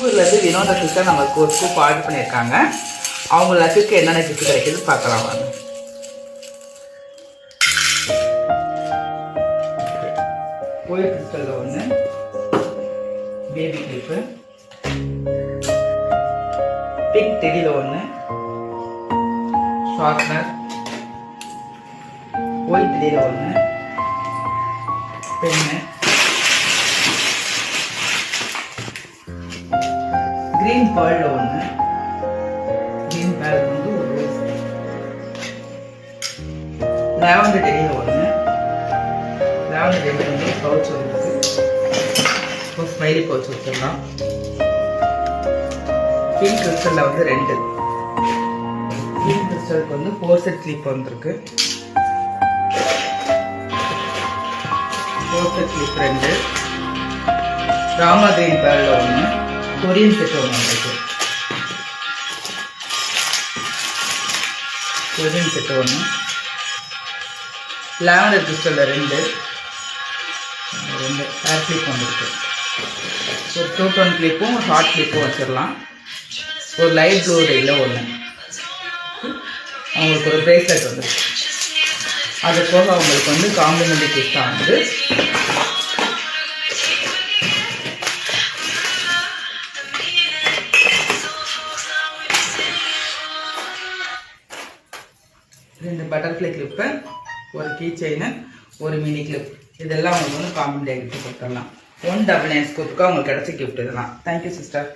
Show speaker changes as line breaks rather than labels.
திருப்பூர்லேருந்து வினோத சிஸ்டர் நமக்கு ஒரு ஸ்கூப் ஆர்டர் பண்ணியிருக்காங்க. அவங்க லக்குக்கு என்னென்ன கிஃப்ட் கிடைக்குது பார்க்கலாம் வாங்க. கோயில் கிறிஸ்டலில் ஒன்று, பேபி கிளிப்பு, பிங்க் டெடியில் ஒன்று, ஷார்ப்னர், ஒயிட் டெடியில் ஒன்று, பென்னு, கிரீன் பேர்ல ஒன்று, கிரீன் பேர்ல வந்து ஒரு ரோஸ், லாவெண்டர் டெடியில் ஒன்று, லாவெண்டர் டெடியில் வந்து பவுச் இருக்கு, ஒரு ஸ்மைலி பவுச் வச்சிடலாம். பிங்க் கிறிஸ்டலில் வந்து 2, பிங்க் கிறிஸ்டலுக்கு வந்து 4 செட் கிளிப் வந்திருக்கு. 4 செட் கிளிப் 2, ராமா கிரீன் பேர்ல ஒன்று, கொரியன் செட் ஒன்று வந்துருக்கு, கொரியன் செட் ஒன்று, லாவெண்டர் கிறிஸ்டலில் 2 ஹேர் கிளிப் வந்துருக்கு. ஒரு 2 டோன் கிளிப்பும் ஷார்ட் கிளிப்பும் வச்சிடலாம். ஒரு லைட் ப்ளூ ரெயில் ஒன்று, அவங்களுக்கு ஒரு பிரேஸ்லெட் வந்துருக்கு. அது போக அவங்களுக்கு வந்து காம்ப்ளிமெண்ட்ரி கிஃப்டாக வந்து ரெண்டு பட்டர்ஃப்ளை கிளிப்பு, ஒரு கீ செயின், ஒரு மினி கிளிப், இதெல்லாம் அவங்களுக்கு வந்து காம்ப்ளிமெண்ட்ரி கிஃப்ட் கொடுத்துடலாம். 199 ஸ்கூப்புக்கு அவங்களுக்கு கிடைச்ச கிஃப்ட் இதெல்லாம். Thank you sister.